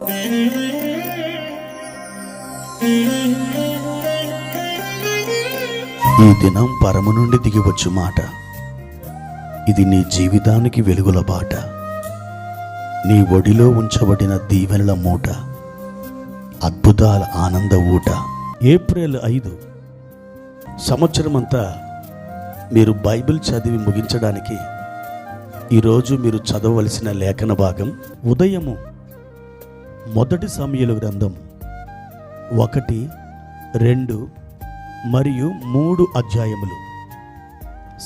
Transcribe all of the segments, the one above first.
ఈ దినం పరము నుండి దిగివచ్చు మాట. ఇది నీ జీవితానికి వెలుగుల బాట. నీ ఒడిలో ఉంచబడిన దీవెనల మూట, అద్భుతాల ఆనంద ఊట. ఏప్రిల్ 5 సంవత్సరమంతా మీరు బైబిల్ చదివి ముగించడానికి ఈరోజు మీరు చదవవలసిన లేఖన భాగం ఉదయము 1 సమూయేలు గ్రంథం 1, 2 మరియు 3 అధ్యాయములు.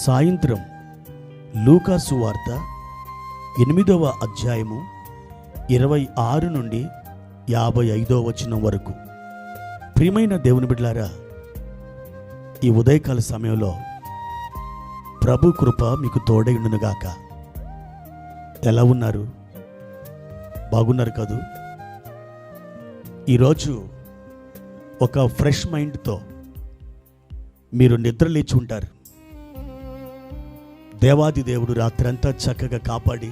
సాయంత్రం లూకా సువార్త 8వ అధ్యాయము 26 నుండి 55వ వచనం వరకు. ప్రియమైన దేవుని బిడ్డలారా, ఈ ఉదయకాల సమయంలో ప్రభు కృప మీకు తోడై ఉండునుగాక. ఎలా ఉన్నారు? బాగున్నారు కదూ? ఈరోజు ఒక ఫ్రెష్ మైండ్తో మీరు నిద్ర లేచి ఉంటారు. దేవాది దేవుడు రాత్రంతా చక్కగా కాపాడి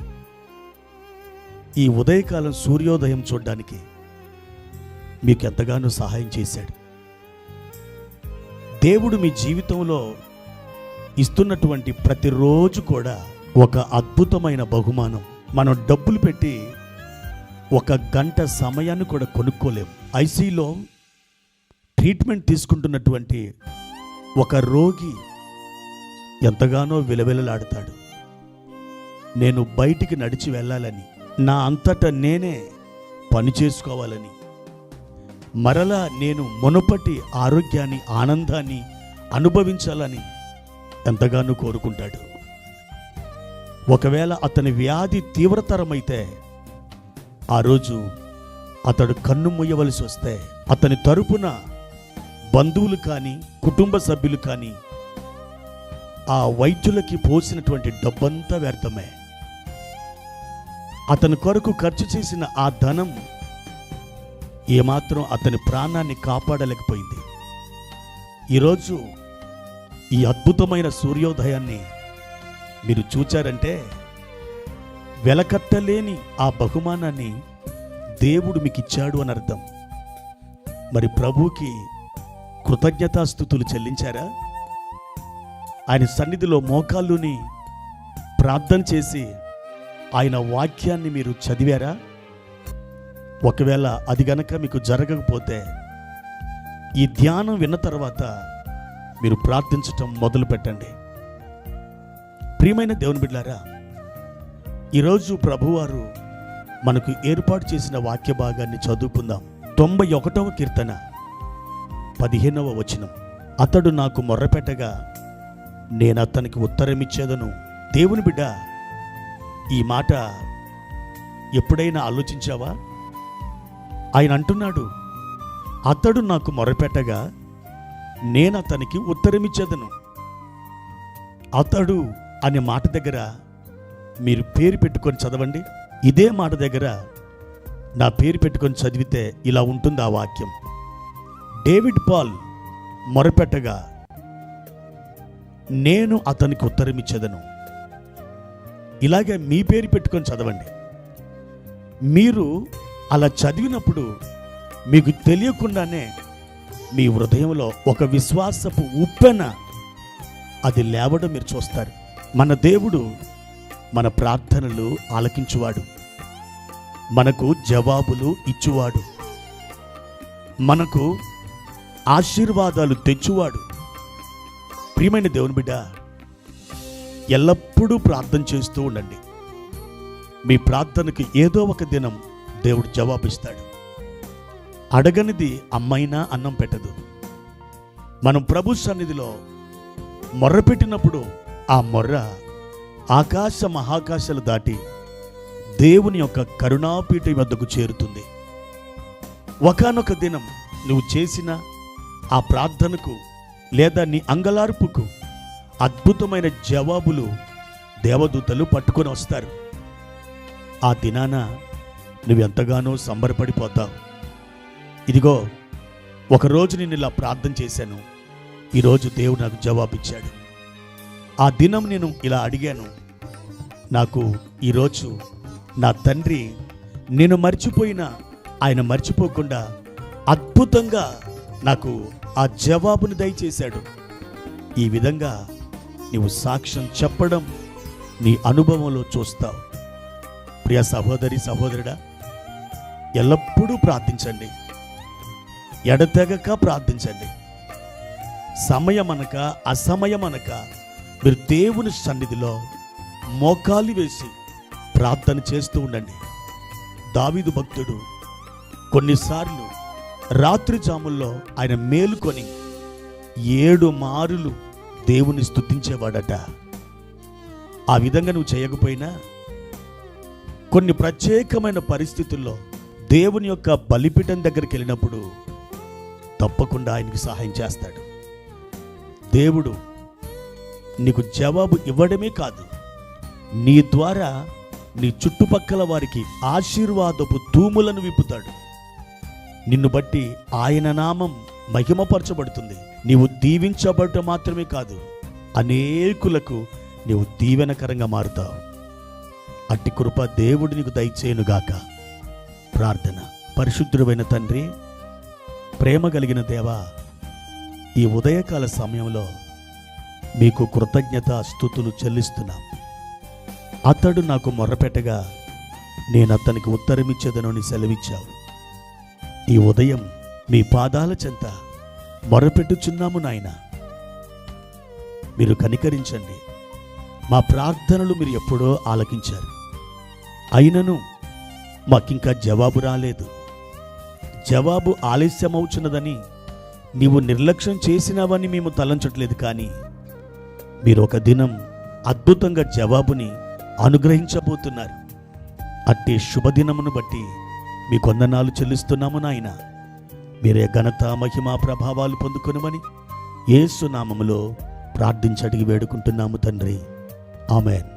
ఈ ఉదయకాలం సూర్యోదయం చూడడానికి మీకు ఎంతగానో సహాయం చేశాడు. దేవుడు మీ జీవితంలో ఇస్తున్నటువంటి ప్రతిరోజు కూడా ఒక అద్భుతమైన బహుమానం. మనం డబ్బులు పెట్టి 1 గంట సమయాన్ని కూడా కొనుక్కోలేం. ఐసీలో ట్రీట్మెంట్ తీసుకుంటున్నటువంటి ఒక రోగి ఎంతగానో విలవిలలాడతాడు. నేను బయటికి నడిచి వెళ్ళాలని, నా అంతటా నేనే పని చేసుకోవాలని, మరలా నేను మునుపటి ఆరోగ్యాన్ని, ఆనందాన్ని అనుభవించాలని ఎంతగానో కోరుకుంటాడు. ఒకవేళ అతని వ్యాధి తీవ్రతరమైతే ఆ రోజు అతడు కన్ను మూయవలసి వస్తే అతని తరపున బంధువులు కానీ, కుటుంబ సభ్యులు కానీ ఆ వైద్యులకి పోసినటువంటి డబ్బంతా వ్యర్థమే. అతని కొరకు ఖర్చు చేసిన ఆ ధనం ఏమాత్రం అతని ప్రాణాన్ని కాపాడలేకపోయింది. ఈరోజు ఈ అద్భుతమైన సూర్యోదయాన్ని మీరు చూచారంటే వెలకట్టలేని ఆ బహుమానాన్ని దేవుడు మీకు ఇచ్చాడు అని అర్థం. మరి ప్రభువుకి కృతజ్ఞతాస్తుతులు చెల్లించారా? ఆయన సన్నిధిలో మోకాళ్ళుని ప్రార్థన చేసి ఆయన వాక్యాన్ని మీరు చదివారా? ఒకవేళ అది గనక మీకు జరగకపోతే ఈ ధ్యానం విన్న తర్వాత మీరు ప్రార్థించటం మొదలు పెట్టండి. ప్రియమైన దేవుని బిడ్డలారా, ఈరోజు ప్రభువారు మనకు ఏర్పాటు చేసిన వాక్య భాగాన్ని చదువుకుందాం. 91వ కీర్తన 15వ వచనం. అతడు నాకు మొర్రపెట్టగా నేను అతనికి ఉత్తరమిచ్చేదను. దేవుని బిడ్డ, ఈ మాట ఎప్పుడైనా ఆలోచించావా? ఆయన అంటున్నాడు, అతడు నాకు మొర్రపెట్టగా నేను అతనికి ఉత్తరమిచ్చేదను. అతడు అనే మాట దగ్గర మీరు పేరు పెట్టుకొని చదవండి. ఇదే మాట దగ్గర నా పేరు పెట్టుకొని చదివితే ఇలా ఉంటుంది ఆ వాక్యం. డేవిడ్ పాల్ మొరపెట్టగా నేను అతనికి ఉత్తరమిచ్చేదను. ఇలాగే మీ పేరు పెట్టుకొని చదవండి. మీరు అలా చదివినప్పుడు మీకు తెలియకుండానే మీ హృదయంలో ఒక విశ్వాసపు ఉప్పెన అది లేవడం మీరు చూస్తారు. మన దేవుడు మన ప్రార్థనలు ఆలకించువాడు, మనకు జవాబులు ఇచ్చువాడు, మనకు ఆశీర్వాదాలు తెచ్చువాడు. ప్రియమైన దేవుని బిడ్డ, ఎల్లప్పుడూ ప్రార్థన చేస్తూ ఉండండి. మీ ప్రార్థనకి ఏదో ఒక దినం దేవుడు జవాబిస్తాడు. అడగనిది అమ్మైనా అన్నం పెట్టదు. మనం ప్రభు సన్నిధిలో మొర్రపెట్టినప్పుడు ఆ మొర్ర ఆకాశ మహాకాశాలు దాటి దేవుని యొక్క కరుణాపీఠం వద్దకు చేరుతుంది. ఒకానొక దినం నువ్వు చేసిన ఆ ప్రార్థనకు లేదా నీ అంగలార్పుకు అద్భుతమైన జవాబులు దేవదూతలు పట్టుకొని వస్తారు. ఆ దినాన నువ్వెంతగానో సంబరపడిపోతావు. ఇదిగో, ఒకరోజు నేను ఇలా ప్రార్థన చేశాను, ఈరోజు దేవుడు నాకు జవాబిచ్చాడు. ఆ దినం నేను ఇలా అడిగాను, నాకు ఈరోజు నా తండ్రి నేను మర్చిపోయిన ఆయన మర్చిపోకుండా అద్భుతంగా నాకు ఆ జవాబును దయచేశాడు. ఈ విధంగా నీవు సాక్ష్యం చెప్పడం నీ అనుభవంలో చూస్తావు. ప్రియ సహోదరి సహోదరుడా, ఎల్లప్పుడూ ప్రార్థించండి, ఎడతెగక ప్రార్థించండి. సమయమనక అసమయమనక మీరు దేవుని సన్నిధిలో మోకాలు వేసి ప్రార్థన చేస్తూ ఉండండి. దావీదు భక్తుడు కొన్నిసార్లు రాత్రి జాముల్లో ఆయన మేలుకొని 7 మారులు దేవుని స్తుతించేవాడట. ఆ విధంగా నువ్వు చేయకపోయినా కొన్ని ప్రత్యేకమైన పరిస్థితుల్లో దేవుని యొక్క బలిపీఠం దగ్గరికి వెళ్ళినప్పుడు తప్పకుండా ఆయనకి సహాయం చేస్తాడు. దేవుడు నీకు జవాబు ఇవ్వడమే కాదు, నీ ద్వారా నీ చుట్టుపక్కల వారికి ఆశీర్వాదపు తూములను విప్పుతాడు. నిన్ను బట్టి ఆయన నామం మహిమపరచబడుతుంది. నీవు దీవించబడటం మాత్రమే కాదు, అనేకులకు నీవు దీవెనకరంగా మారుతావు. అట్టి కృప దేవుడు నీకు దయచేయునుగాక. ప్రార్థన. పరిశుద్ధుడైన తండ్రి, ప్రేమ కలిగిన దేవా, ఈ ఉదయకాల సమయంలో మీకు కృతజ్ఞత స్తుతులు చెల్లిస్తున్నాం. అతడు నాకు మొర్రపెట్టగా నేను అతనికి ఉత్తరమిచ్చేదనని సెలవిచ్చావు. ఈ ఉదయం మీ పాదాల చెంత మొరపెట్టుచున్నాము నాయన. మీరు కనికరించండి. మా ప్రార్థనలు మీరు ఎప్పుడో ఆలకించారు, అయినను మాకింకా జవాబు రాలేదు. జవాబు ఆలస్యమవుచున్నదని నీవు నిర్లక్ష్యం చేసినావని మేము తలంచట్లేదు, కానీ మీరు ఒక దినం అద్భుతంగా జవాబుని అనుగ్రహించబోతున్నారు. అట్టి శుభదినమును బట్టి మీ వందనాలు చెల్లిస్తున్నాము నాయన. మీరే ఘనత మహిమ ప్రభావాలు పొందుకొనుమని యేసు నామములో ప్రార్థించి అడిగి వేడుకుంటున్నాము తండ్రి. ఆమేన్.